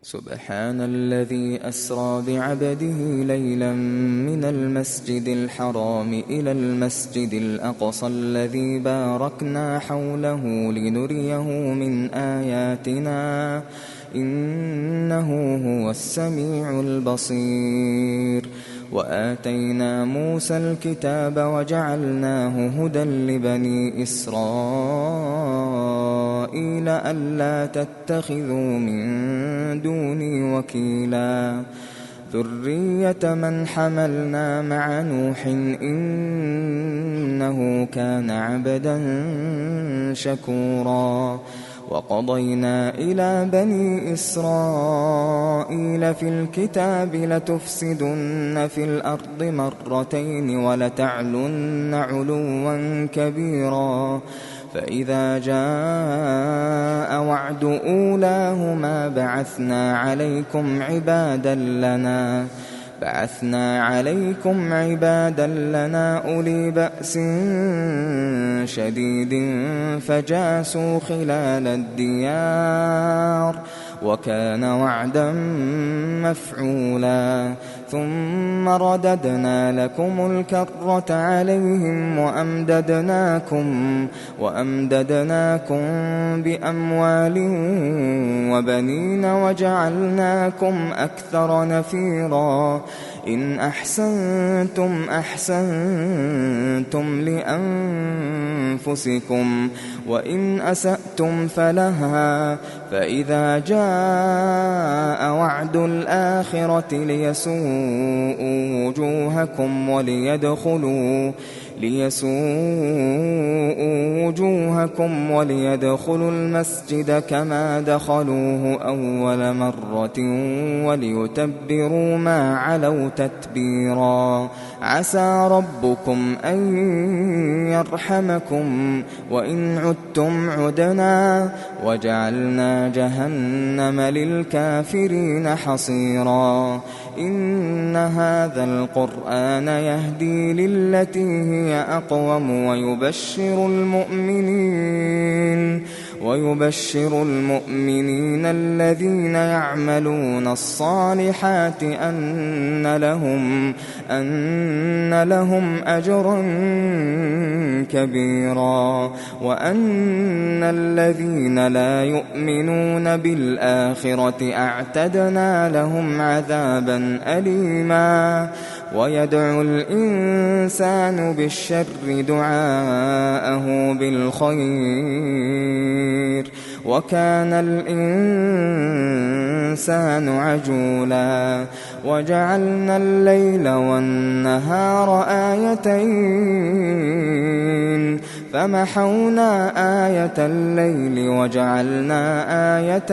سبحان الذي أسرى بعبده ليلا من المسجد الحرام إلى المسجد الأقصى الذي باركنا حوله لنريه من آياتنا إنه هو السميع البصير. وآتينا موسى الكتاب وجعلناه هدى لبني إسرائيل ألا تتخذوا من دوني وكيلا ذرية من حملنا مع نوح إنه كان عبدا شكورا. وقضينا إلى بني إسرائيل في الكتاب لتفسدن في الأرض مرتين ولتعلن علوا كبيرا فإذا جاء وعد أولاهما بعثنا عليكم عبادا لنا أولي بأس شديد فجاسوا خلال الديار وكان وعدا مفعولا. ثم رددنا لكم الكرة عليهم وأمددناكم بأموال وبنين وجعلناكم أكثر نفيرا. إن أحسنتم أحسنتم لأنفسكم وإن أسأتم فلها فإذا جاء وعد الآخرة ليسوءوا وجوهكم وليدخلوا المسجد كما دخلوه أول مرة وليتبروا ما علوا تتبيرا. عسى ربكم أن يرحمكم وإن عدتم عدنا وجعلنا جهنم للكافرين حصيرا. إن هذا القرآن يهدي للتي هي أقوم ويبشر المؤمنين الذين يعملون الصالحات أن لهم أجرا كبيرا وأن الذين لا يؤمنون بالآخرة أعتدنا لهم عذابا أليما. ويدعو الإنسان بالشر دعاءه بالخير وكان الإنسان عجولا. وجعلنا الليل والنهار آيتين فمحونا آية الليل وجعلنا آية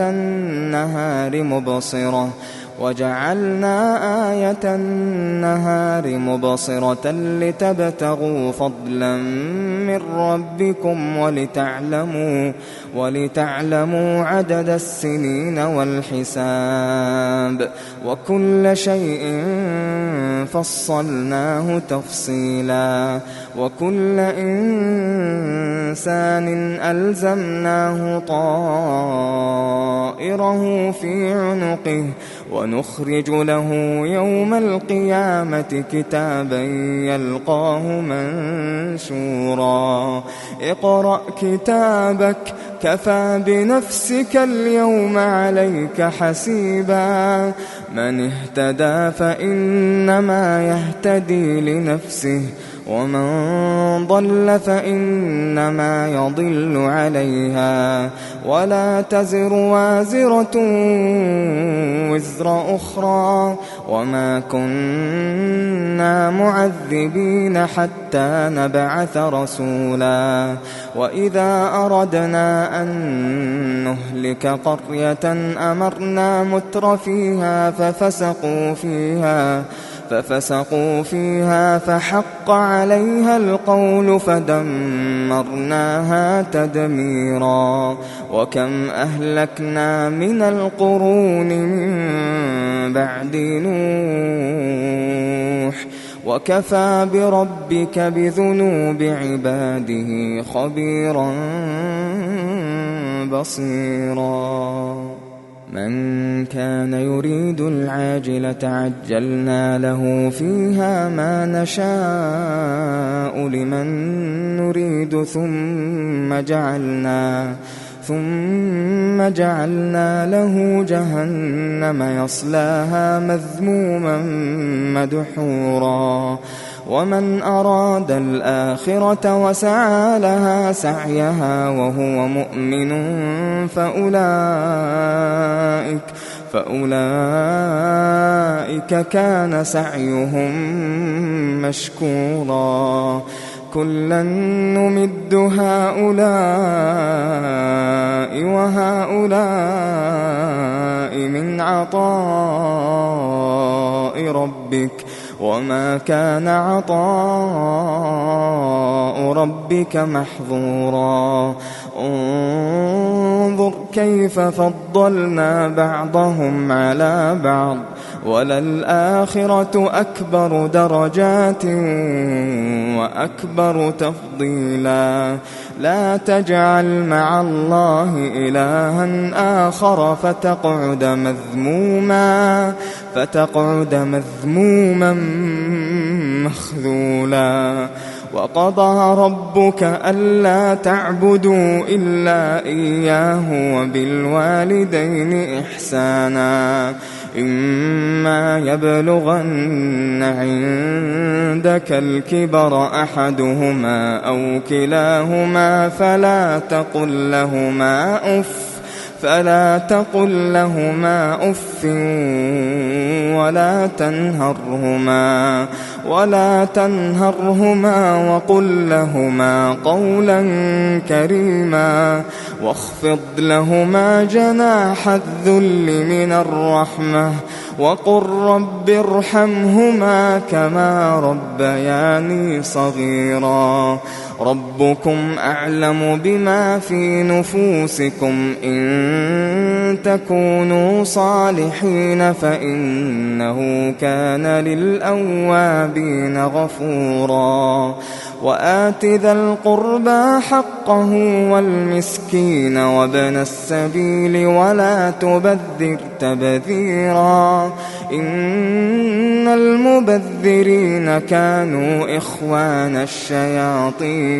النهار مبصرة لتبتغوا فضلا من ربكم ولتعلموا عدد السنين والحساب وكل شيء فصلناه تفصيلا. وكل إنسان ألزمناه طائره في عنقه ونخرج له يوم القيامة كتابا يلقاه منشورا. اقرأ كتابك كفى بنفسك اليوم عليك حسيبا. من اهتدى فإنما يهتدي لنفسه ومن ضل فإنما يضل عليها ولا تزر وازرة وزر أخرى وما كنا معذبين حتى نبعث رسولا. وإذا أردنا أن نهلك قرية أمرنا متر فيها ففسقوا فيها فحق عليها القول فدمرناها تدميرا. وكم أهلكنا من القرون من بعد نوح وكفى بربك بذنوب عباده خبيرا بصيرا. من كان يريد العاجلة عجلنا له فيها ما نشاء لمن نريد ثم جعلنا له جهنم يصلاها مذموما مدحورا ومن أراد الآخرة وسعى لها سعيها وهو مؤمن فأولئك كان سعيهم مشكورا كلا نمد هؤلاء وهؤلاء من عطاء ربك وما كان عطاء ربك محظورا انظر كيف فضلنا بعضهم على بعض وللآخرة أكبر درجات وأكبر تفضيلا لا تجعل مع الله إلها آخر فتقعد مذموما مخذولا وقضى ربك ألا تعبدوا إلا إياه وبالوالدين إحسانا إما يبلغن عندك الكبر أحدهما أو كلاهما فلا تقل لهما أف ولا تنهرهما وقل لهما قولا كريما واخفض لهما جناح الذل من الرحمة وقل رب ارحمهما كما ربياني صغيرا ربكم أعلم بما في نفوسكم إن تكونوا صالحين فإنه كان للأوابين غفورا وآت ذا القربى حقه والمسكين وابن السبيل ولا تبذر تبذيرا إن المبذرين كانوا إخوان الشياطين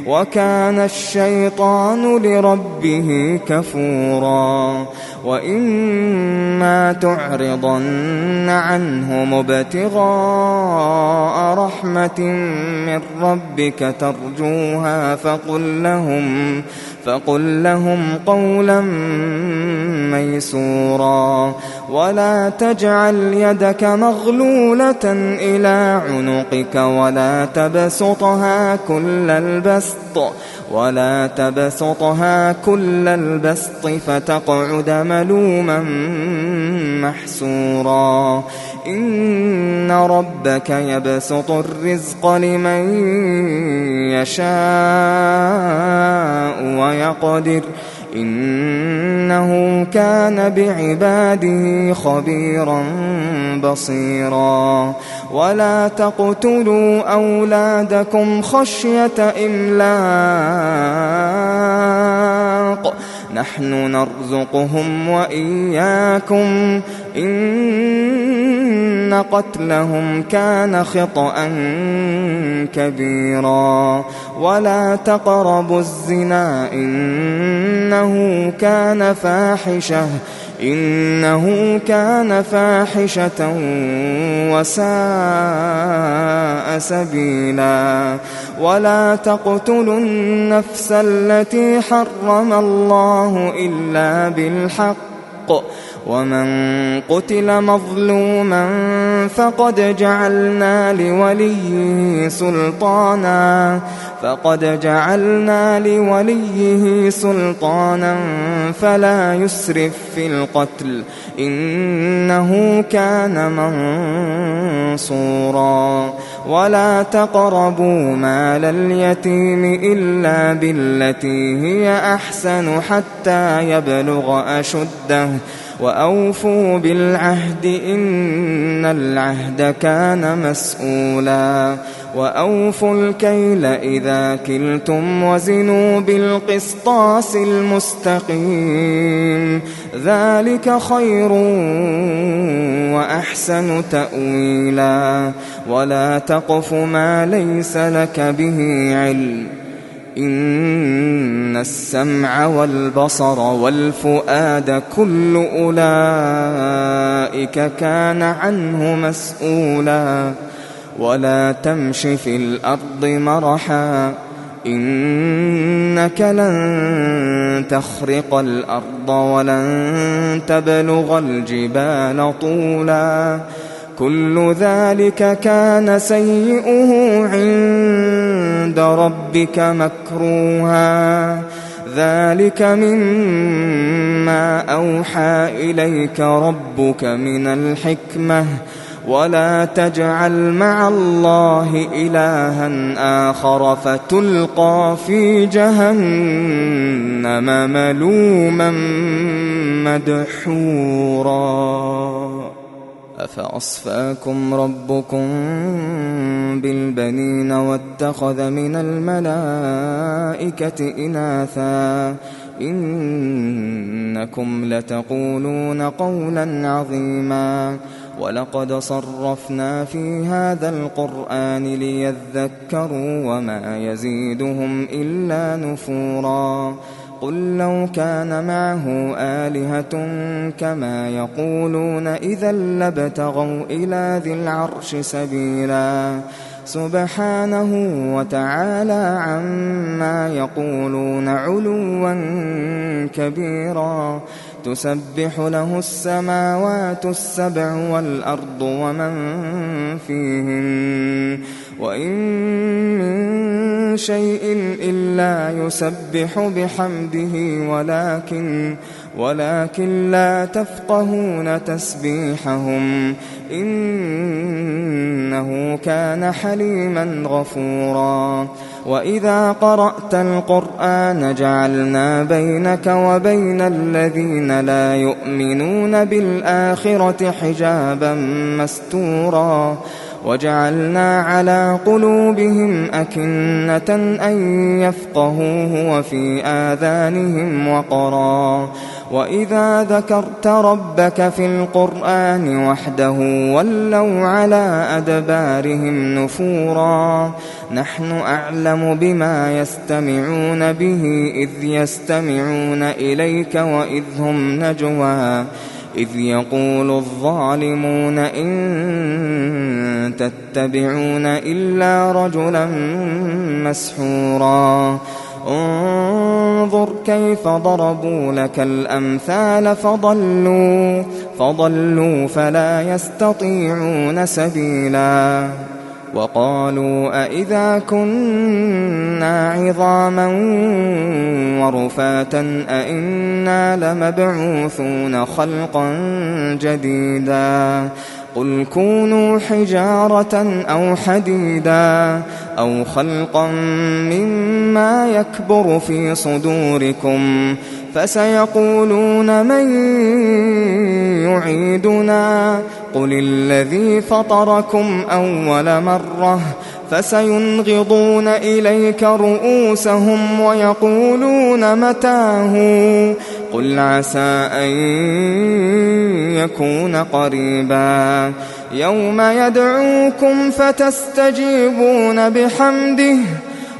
وكان الشيطان لربه كفورا وإما تعرضن عنهم ابتغاء رحمة من ربك ترجوها فقل لهم قولا ميسورا ولا تجعل يدك مغلولة إلى عنقك ولا تبسطها كل البسط فتقعد ملوما محسورا إن ربك يبسط الرزق لمن يشاء ويقدر إنه كان بعباده خبيرا بصيرا ولا تقتلوا أولادكم خشية إملاق نحن نرزقهم وإياكم إن قتلهم كان خطأ كبيرا ولا تقربوا الزنا إنه كان فاحشة وساء سبيلا ولا تقتلوا النفس التي حرم الله إلا بالحق ومن قتل مظلوما فقد جعلنا لوليه سلطانا فلا يسرف في القتل إنه كان منصورا ولا تقربوا مال اليتيم إلا بالتي هي أحسن حتى يبلغ أشده وأوفوا بالعهد إن العهد كان مسؤولا وأوفوا الكيل إذا كلتم وزنوا بالقسطاس المستقيم ذلك خير وأحسن تأويلا ولا تقف ما ليس لك به علم إن السمع والبصر والفؤاد كل أولئك كان عنه مسؤولا ولا تمش في الأرض مرحا إنك لن تخرق الأرض ولن تبلغ الجبال طولا كل ذلك كان سيئه عند ربك مكروها ذلك مما أوحى إليك ربك من الحكمة ولا تجعل مع الله إلها آخر فتلقى في جهنم ملوما مدحورا أفأصفاكم ربكم بالبنين واتخذ من الملائكة إناثا إنكم لتقولون قولا عظيما ولقد صرفنا في هذا القرآن ليذكروا وما يزيدهم إلا نفورا قل لو كان معه آلهة كما يقولون إذا لابتغوا إلى ذي العرش سبيلا سبحانه وتعالى عما يقولون علوا كبيرا تسبح له السماوات السبع والأرض ومن فيهن وإن من شيء إلا يسبح بحمده ولكن لا تفقهون تسبيحهم إنه كان حليما غفورا وإذا قرأت القرآن جعلنا بينك وبين الذين لا يؤمنون بالآخرة حجابا مستورا وجعلنا على قلوبهم أكنة أن يفقهوه وفي آذانهم وقرا وإذا ذكرت ربك في القرآن وحده ولوا على أدبارهم نفورا نحن أعلم بما يستمعون به إذ يستمعون إليك وإذ هم نجوى إذ يقول الظالمون إن تتبعون إلا رجلا مسحورا انظر كيف ضربوا لك الأمثال فضلوا فلا يستطيعون سبيلا وقالوا أئذا كنا عظاما ورفاتا أئنا لمبعوثون خلقا جديدا قل كونوا حجارة أو حديدا أو خلقا مما يكبر في صدوركم فسيقولون من يعيدنا قل الذي فطركم أول مرة فسينغضون إليك رؤوسهم ويقولون متاه قل عسى أن يكون قريبا يوم يدعوكم فتستجيبون بحمده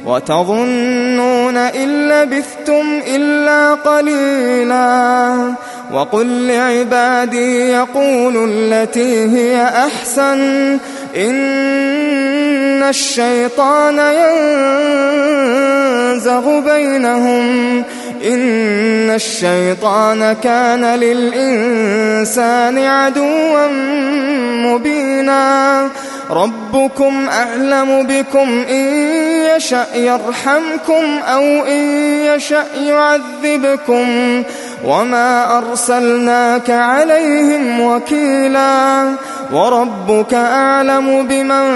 وتظنون إن لبثتم إلا قليلا وقل لعبادي يقولوا التي هي أحسن إن الشيطان ينزغ بينهم إن الشيطان كان للإنسان عدوا مبينا ربكم أعلم بكم إن يشأ يرحمكم أو إن يشأ يعذبكم وما أرسلناك عليهم وكيلا وربك أعلم بمن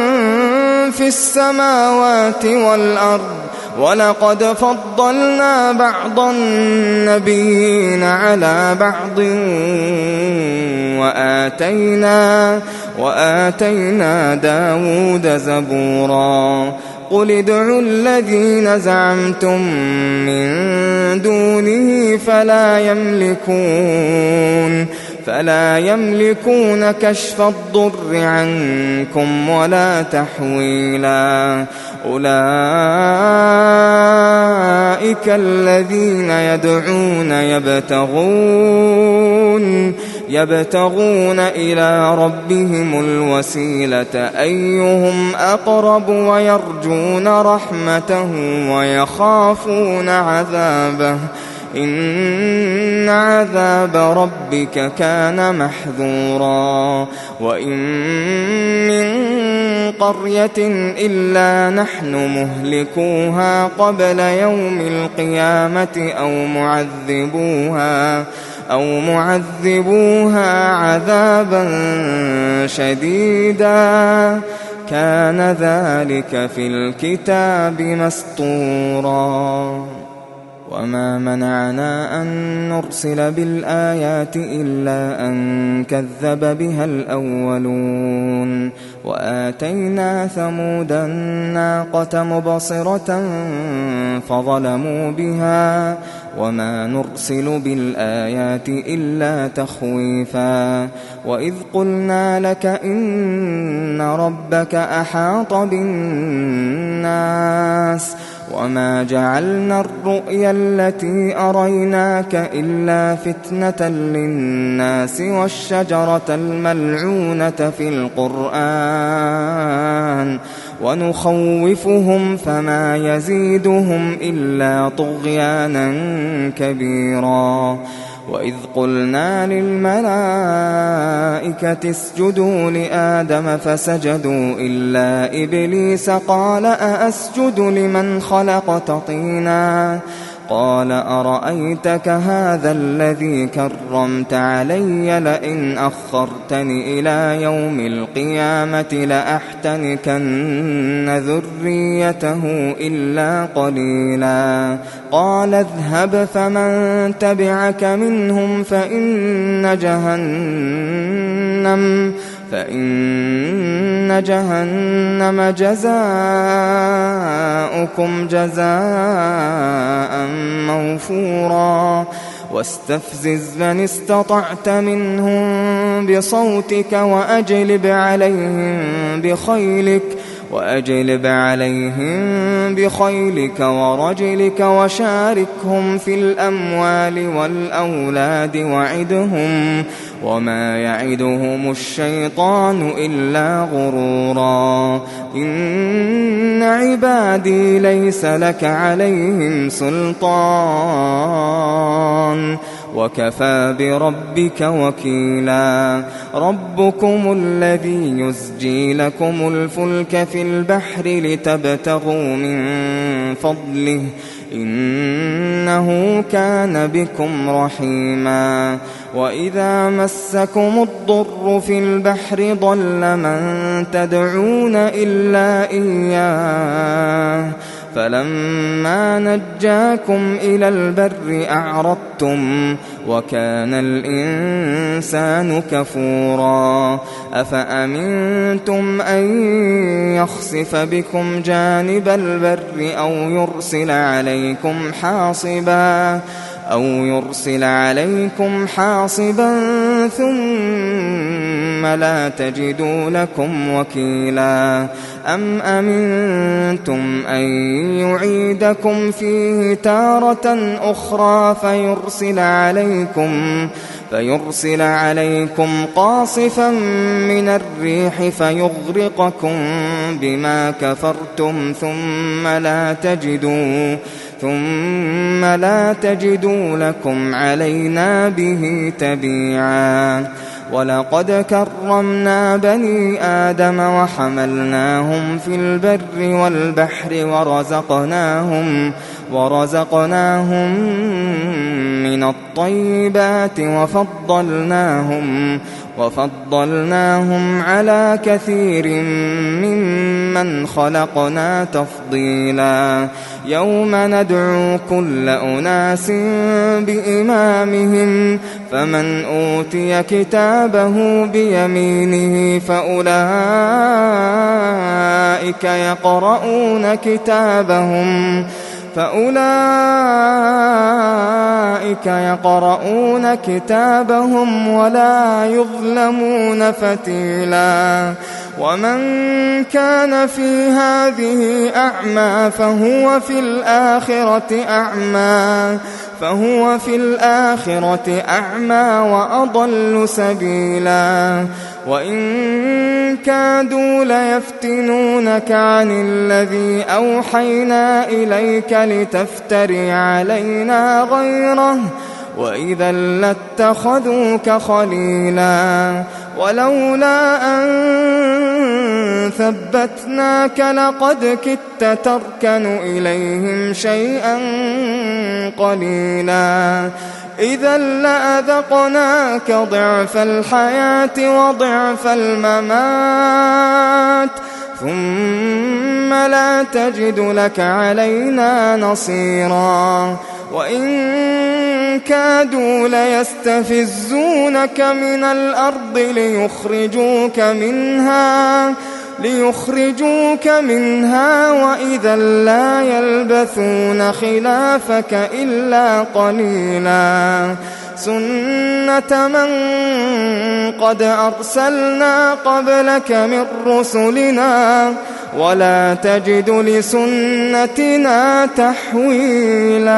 في السماوات والأرض ولقد فضلنا بعض النبيين على بعض وآتينا داود زبورا قل ادعوا الذين زعمتم من دونه فلا يملكون كشف الضر عنكم ولا تحويلا أولئك الذين يدعون يبتغون إلى ربهم الوسيلة أيهم أقرب ويرجون رحمته ويخافون عذابه إن عذاب ربك كان محذورا وإن من قرية إلا نحن مهلكوها قبل يوم القيامة أو معذبوها عذابا شديدا كان ذلك في الكتاب مسطورا وما منعنا أن نرسل بالآيات إلا أن كذب بها الأولون وآتينا ثمود الناقة مبصرة فظلموا بها وما نرسل بالآيات إلا تخويفا وإذ قلنا لك إن ربك أحاط بالناس وما جعلنا الرؤيا التي أريناك إلا فتنة للناس والشجرة الملعونة في القرآن ونخوفهم فما يزيدهم إلا طغيانا كبيرا وإذ قلنا للملائكة اسجدوا لآدم فسجدوا إلا إبليس قال أأسجد لمن خلقت طينا قال أرأيتك هذا الذي كرمت علي لئن أخرتني إلى يوم القيامة لأحتنكن ذريته إلا قليلا قال اذهب فمن تبعك منهم فإن جهنم جزاؤكم جزاء موفورا واستفزز من استطعت منهم بصوتك وأجلب عليهم بخيلك ورجلك وشاركهم في الأموال والأولاد وعدهم وما يعدهم الشيطان إلا غرورا إن عبادي ليس لك عليهم سلطان وكفى بربك وكيلا ربكم الذي يزجي لكم الفلك في البحر لتبتغوا من فضله إنه كان بكم رحيما وإذا مسكم الضر في البحر ضل من تدعون إلا إياه فلما نجاكم إلى البر أعرضتم وكان الإنسان كفورا أفأمنتم أن يخسف بكم جانب البر أو يرسل عليكم حاصبا ثم لا تجدوا لكم وكيلا أم أمنتم أن يعيدكم فيه تارة أخرى فيرسل عليكم قاصفا من الريح فيغرقكم بما كفرتم ثم لا تجدوا لكم علينا به تبيعا ولقد كرمنا بني آدم وحملناهم في البر والبحر ورزقناهم من الطيبات وفضلناهم على كثير ممن خلقنا تفضيلا يوم ندعو كل أناس بإمامهم فمن أوتي كتابه بيمينه فأولئك يقرؤون كتابهم ولا يظلمون فتيلا ومن كان في هذه أعمى فهو في الآخرة أعمى وأضل سبيلا وإن كادوا ليفتنونك عن الذي أوحينا إليك لتفتري علينا غيره وإذا لاتخذوك خليلا ولولا أن ثبتناك لقد كدت تركن إليهم شيئا قليلا إذا لأذقناك ضعف الحياة وضعف الممات ثم لا تجد لك علينا نصيرا وإن كادوا ليستفزونك من الأرض ليخرجوك منها وإذا لا يلبثون خلافك إلا قليلا سنة من قد أرسلنا قبلك من رسلنا ولا تجد لسنتنا تحويلا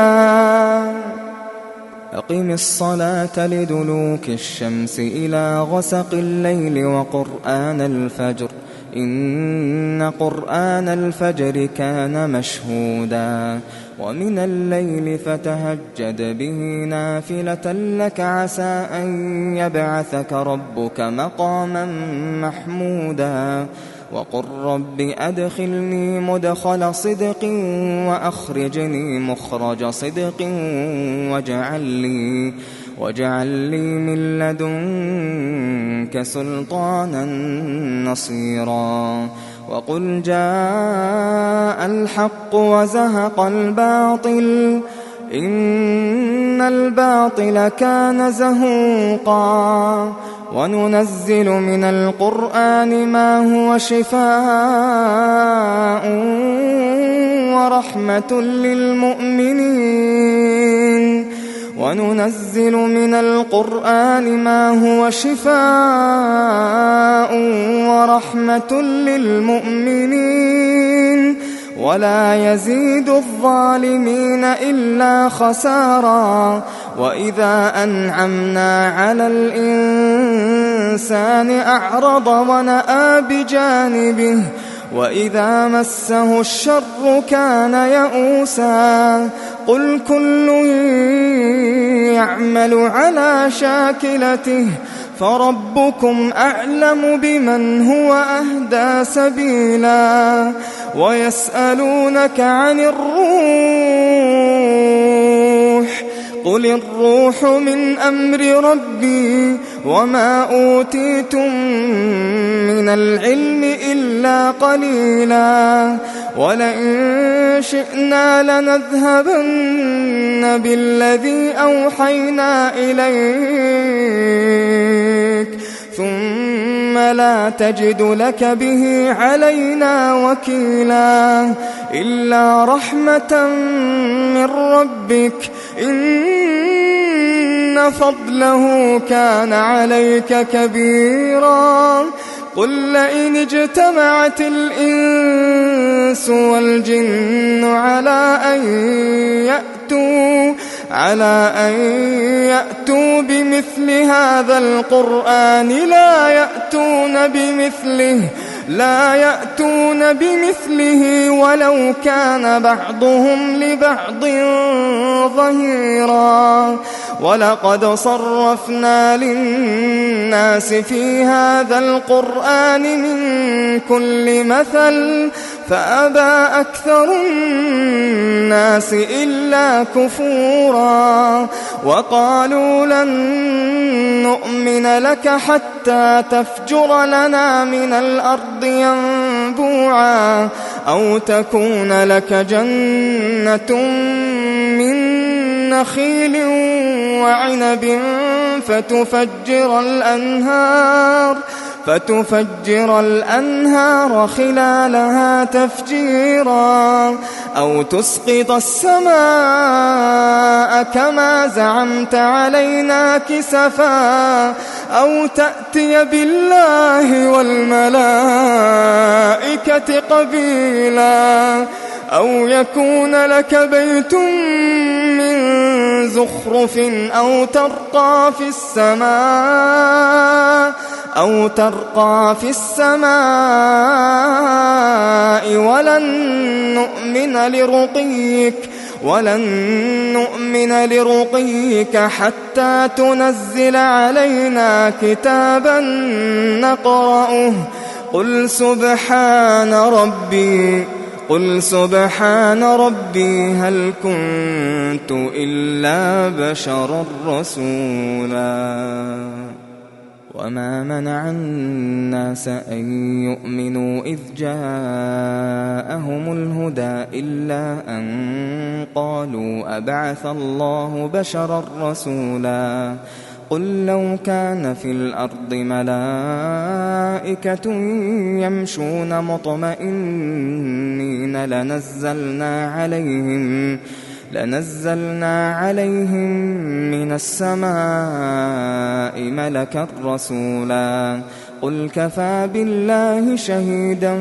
أقم الصلاة لدلوك الشمس إلى غسق الليل وقرآن الفجر إن قرآن الفجر كان مشهودا ومن الليل فتهجد به نافلة لك عسى أن يبعثك ربك مقاما محمودا وقل رب أدخلني مدخل صدق وأخرجني مخرج صدق واجعل لي من لدنك سلطانا نصيرا وقل جاء الحق وزهق الباطل إن الباطل كان زهوقا وننزل من القرآن ما هو شفاء ورحمة للمؤمنين وننزل من القرآن ما هو شفاء ورحمة للمؤمنين ولا يزيد الظالمين إلا خسارا وإذا أنعمنا على الإنسان أعرض ونأى بجانبه وإذا مسه الشر كان يئوسا قل كل يعمل على شاكلته فربكم أعلم بمن هو أهدى سبيلا ويسألونك عن الروح قل الروح من أمر ربي وما أوتيتم من العلم إلا قليلا ولئن شئنا لنذهبن بالذي أوحينا إليك ثم لا تجد لك به علينا وكيلا إلا رحمة من ربك إن فضله كان عليك كبيرا قل لئن اجتمعت الإنس والجن على أن يأتوا بمثل هذا القرآن لا يأتون بمثله ولو كان بعضهم لبعض ظهيرا ولقد صرفنا للناس في هذا القرآن من كل مثل فأبى أكثر الناس إلا كفورا وقالوا لن نؤمن لك حتى تفجر لنا من الأرض ينبوعا أو تكون لك جنة من نخيل وعنب فتفجر الأنهار خلالها تفجيرا أو تسقط السماء كما زعمت علينا كسفا أو تأتي بالله والملائكة قبيلا أو يكون لك بيت من زخرف أو ترقى في السماء ولن نؤمن لرقيك حتى تنزل علينا كتابا نقرأه قل سبحان ربي هل كنت إلا بشرا رسولا وما منع الناس أن يؤمنوا إذ جاءهم الهدى إلا أن قالوا أبعث الله بشرا رسولا قل لو كان في الأرض ملائكة يمشون مطمئنين لنزلنا عليهم من السماء ملكا رسولا قل كفى بالله شهيدا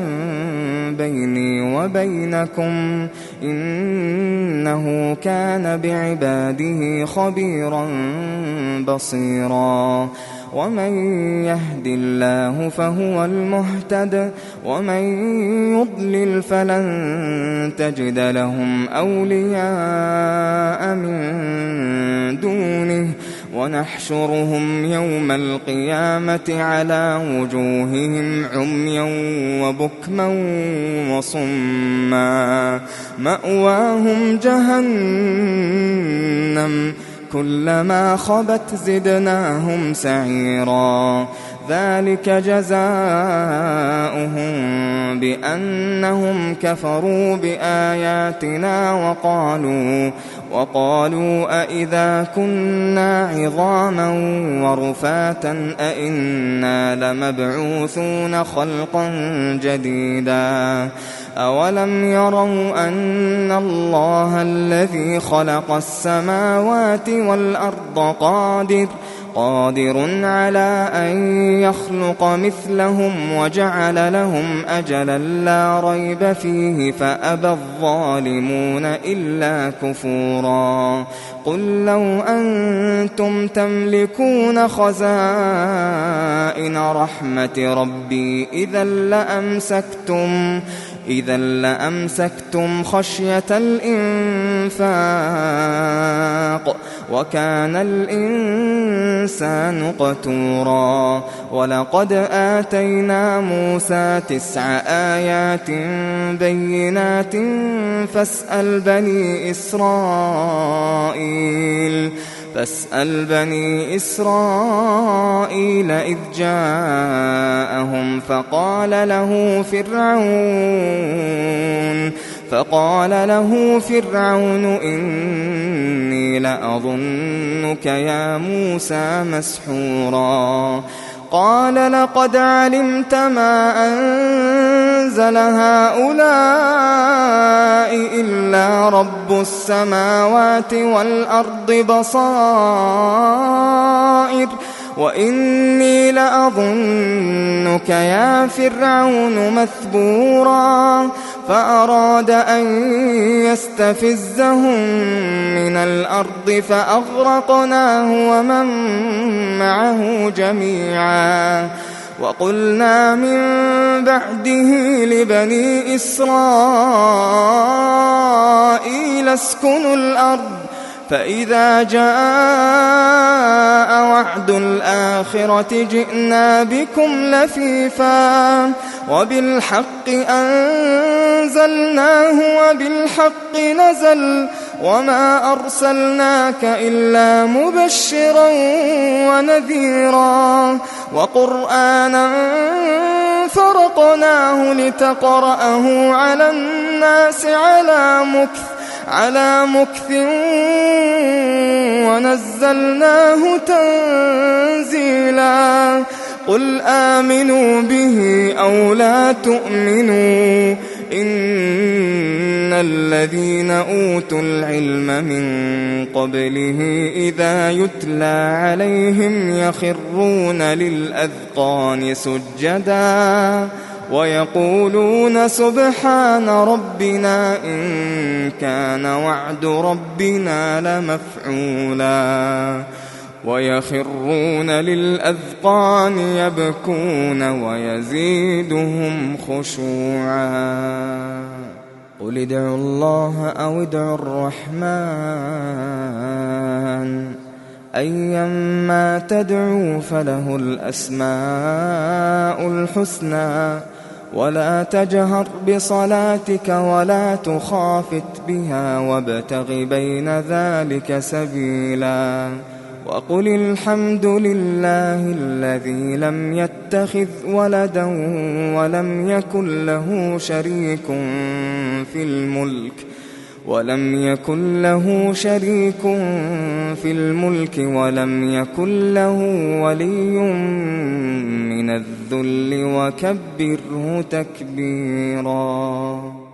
بيني وبينكم إنه كان بعباده خبيرا بصيرا ومن يهد الله فهو المهتد ومن يضلل فلن تجد لهم أولياء من دونه ونحشرهم يوم القيامة على وجوههم عميا وبكما وصما مأواهم جهنم كلما خبت زدناهم سعيرا ذلك جزاؤهم بأنهم كفروا بآياتنا وقالوا أئذا كنا عظاما ورفاتا أئنا لمبعوثون خلقا جديدا أولم يروا أن الله الذي خلق السماوات والأرض قادر على أن يخلق مثلهم وجعل لهم أجلا لا ريب فيه فأبى الظالمون إلا كفورا قل لو أنتم تملكون خزائن رحمة ربي إذا لأمسكتم خشية الإنفاق وكان الإنسان قتورا ولقد آتينا موسى 9 آيات بينات فاسأل بني إسرائيل إذ جاءهم فقال له فرعون إني لأظنك يا موسى مسحورا قال لقد علمت ما أنزل هؤلاء إلا رب السماوات والأرض بصائر وإني لأظنك يا فرعون مثبورا فأراد أن يستفزهم من الأرض فأغرقناه ومن معه جميعا وقلنا من بعده لبني إسرائيل اسكنوا الأرض فإذا جاء وعد الآخرة جئنا بكم لفيفا وبالحق أنزلناه وبالحق نزل وما أرسلناك إلا مبشرا ونذيرا وقرآنا فرقناه لتقرأه على الناس على مكث ونزلناه تنزيلا قل آمنوا به أو لا تؤمنوا إن الذين أوتوا العلم من قبله إذا يتلى عليهم يخرون للأذقان سجدا ويقولون سبحان ربنا إن كان وعد ربنا لمفعولا ويخرون للأذقان يبكون ويزيدهم خشوعا قل ادعوا الله أو ادعوا الرحمن أيما تدعوا فله الأسماء الحسنى ولا تجهر بصلاتك ولا تخافت بها وابتغ بين ذلك سبيلا وقل الحمد لله الذي لم يتخذ ولدا ولم يكن له شريك في الملك ولم يكن له ولي من الذل وكبره تكبيرا.